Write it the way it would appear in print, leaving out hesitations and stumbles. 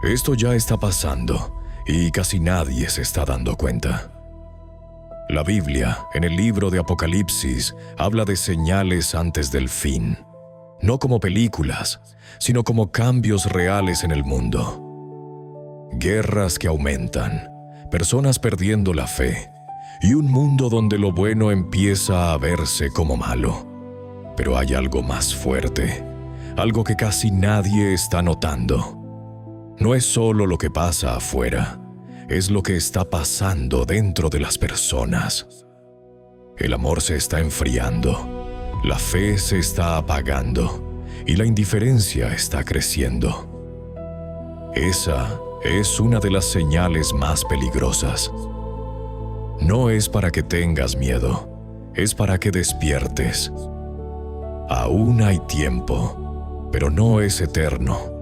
Esto ya está pasando y casi nadie se está dando cuenta. La Biblia, en el libro de Apocalipsis, habla de señales antes del fin, no como películas, sino como cambios reales en el mundo. Guerras que aumentan, personas perdiendo la fe, y un mundo donde lo bueno empieza a verse como malo. Pero hay algo más fuerte, algo que casi nadie está notando. No es solo lo que pasa afuera, es lo que está pasando dentro de las personas. El amor se está enfriando, la fe se está apagando y la indiferencia está creciendo. Esa es una de las señales más peligrosas. No es para que tengas miedo, es para que despiertes. Aún hay tiempo, pero no es eterno.